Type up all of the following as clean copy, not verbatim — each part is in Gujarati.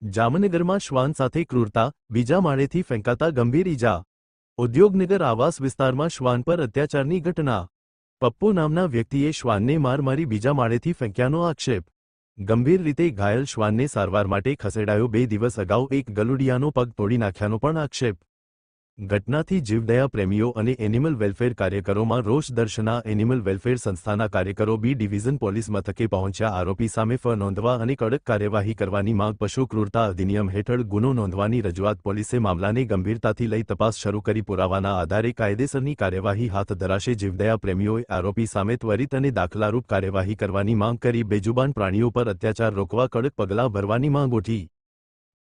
જામનગરમાં શ્વાન સાથે ક્રૂરતા, બીજા માળેથી ફેંકાતા ગંભીર ઈજા। ઉદ્યોગનગર આવાસ વિસ્તારમાં શ્વાન પર અત્યાચારની ઘટના। પપ્પુ નામના વ્યક્તિએ શ્વાનને માર મારી બીજા માળેથી ફેંક્યાનો આક્ષેપ। ગંભીર રીતે ઘાયલ શ્વાનને સારવાર માટે ખસેડાયો। 2 દિવસ અગાઉ એક ગલુડિયાનો પગ તોડી નાખ્યાનો પણ આક્ષેપ। ઘટનાથી જીવદયા પ્રેમીઓ અને એનિમલ વેલફેર કાર્યકરોમાં રોષ દર્શના। એનિમલ વેલફેર સંસ્થાના કાર્યકરો બી ડિવિઝન પોલીસ મથકે પહોંચ્યા। આરોપી સામે ફ નોંધવા અને કડક કાર્યવાહી કરવાની માંગ। પશુ ક્રૂરતા અધિનિયમ હેઠળ ગુનો નોંધવાની રજૂઆત। પોલીસે મામલાને ગંભીરતાથી લઈ તપાસ શરૂ કરી। પુરાવાના આધારે કાયદેસરની કાર્યવાહી હાથ ધરાશે। જીવદયા પ્રેમીઓએ આરોપી સામે ત્વરિત અને દાખલારૂપ કાર્યવાહી કરવાની માંગ કરી। બેજુબાન પ્રાણીઓ પર અત્યાચાર રોકવા કડક પગલાં ભરવાની માંગ ઉઠી।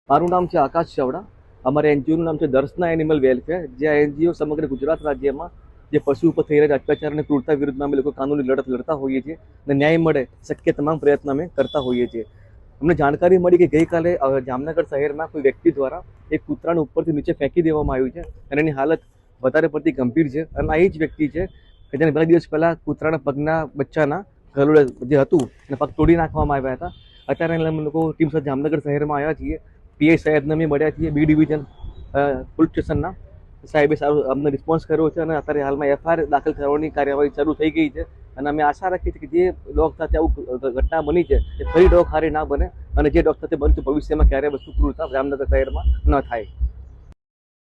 મારું નામ છે આકાશ ચાવડા। અમારા એનજીઓનું નામ છે દર્શના એનિમલ વેલફેર। જે એનજીઓ સમગ્ર ગુજરાત રાજ્યમાં જે પશુ ઉપર થઈ રહેલા અત્યાચાર અને ક્રૂરતા વિરુદ્ધમાં અમે લોકો કાનૂની લડત લડતા હોઈએ છીએ અને ન્યાય મળે શક્ય તમામ પ્રયત્ન અમે કરતા હોઈએ છીએ। અમને જાણકારી મળી કે ગઈકાલે જામનગર શહેરમાં કોઈ વ્યક્તિ દ્વારા એક કૂતરાને ઉપરથી નીચે ફેંકી દેવામાં આવ્યું છે અને એની હાલત વધારે પડતી ગંભીર છે। અને આ એ જ વ્યક્તિ છે કે જેને 2 દિવસ પહેલા કૂતરાના પગના બચ્ચાના ગલુડા જે હતું એને પગ તોડી નાખવામાં આવ્યા હતા। અત્યારે અમે લોકો ટીમ સાથે જામનગર શહેરમાં આવ્યા છીએ। પીઆઈ સાહેબને અમે મળ્યા છીએ। બી ડિવિઝન પોલીસ સ્ટેશનના સાહેબે સારો અમને રિસ્પોન્સ કર્યો છે અને અત્યારે હાલમાં એફઆઈઆર દાખલ કરવાની કાર્યવાહી શરૂ થઈ ગઈ છે। અને અમે આશા રાખીએ છીએ કે જે ડોગ સાથે આવું ઘટના બની છે એ ફરી ડોગ હારે ના બને અને જે ડોગ સાથે બનતું ભવિષ્યમાં ક્યારેય વસ્તુ ક્રૂરતા જામનગર શહેરમાં ન થાય।